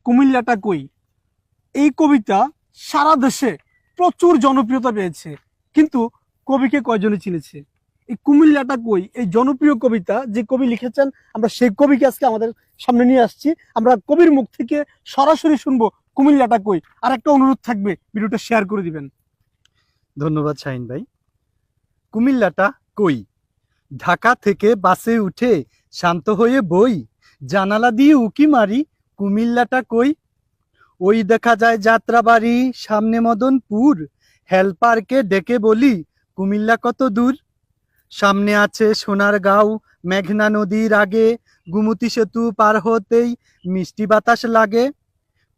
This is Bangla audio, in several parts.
কুমিল্লাটা কই এই কবিতা সারা দেশে প্রচুর জনপ্রিয়তা পেয়েছে, কিন্তু কবিকে কয়জনে চিনেছে? এই কুমিল্লাটা কই এই জনপ্রিয় কবিতা যে কবি লিখেছেন, আমরা সেই কবিকে আজকে আমাদের সামনে নিয়ে আসছি। আমরা কবির মুখ থেকে সরাসরি শুনবো কুমিল্লাটা কই। আর একটা অনুরোধ থাকবে, ভিডিওটা শেয়ার করে দিবেন। ধন্যবাদ শাহিন ভাই। কুমিল্লাটা কই? ঢাকা থেকে বাসে উঠে শান্ত হয়ে বই, জানালা দিয়ে উকি মারি, কুমিল্লাটা কই? ওই দেখা যায় যাত্রাবাড়ি, সামনে মদনপুর, হেলপারকে ডেকে বলি কুমিল্লা কত দূর। সামনে আছে সোনারগাঁও, মেঘনা নদীর আগে, গুমতি সেতু পার হতেই মিষ্টি বাতাস লাগে।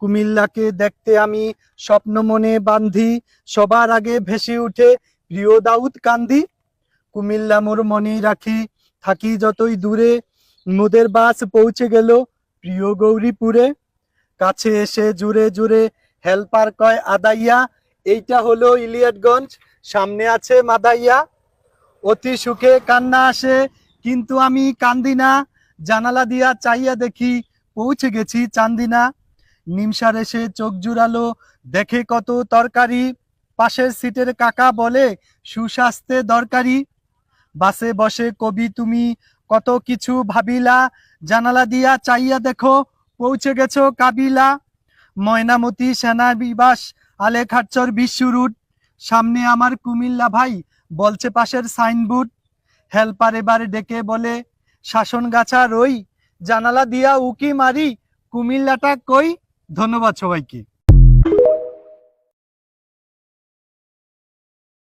কুমিল্লাকে দেখতে আমি স্বপ্ন মনে বান্ধি, সবার আগে ভেসে উঠে প্রিয় দাউদ কান্দি। কুমিল্লা মোর মনে রাখি, থাকি যতই দূরে, মোদের বাস পৌঁছে গেল প্রিয় গৌরীপুরে। কাছে এসে জুড়ে জুড়ে হেলপার কয় আদাইয়া, এইটা হলো ইলিয়াটগঞ্জ, সামনে আছে মাদাইয়া। অতি সুখে কান্না আসে কিন্তু আমি কান্দি না, জানালা দিয়া চাইয়া দেখি পৌঁছে গেছি চান্দিনা। নিমসার এসে চোখ জুড়ালো, দেখে কত তরকারি, পাশের সিটের কাকা বলে সুস্বাস্থ্যে দরকারি। বাসে বসে কবি তুমি কত কিছু ভাবিলা, জানালা দিয়া চাইয়া দেখো পৌঁছে গেছো কাবিলা। ময়নামতি সেনানিবাস, আলেখাচ্চর বিশ্ব রুট, সামনে আমার কুমিল্লা ভাই বলছে পাশের সাইনবোর্ড। হেলপার এবার ডেকে বলে শাসনগাছা রই, জানালা দিয়া উকি মারি কুমিল্লাটা কই। ধন্যবাদ সবাইকে।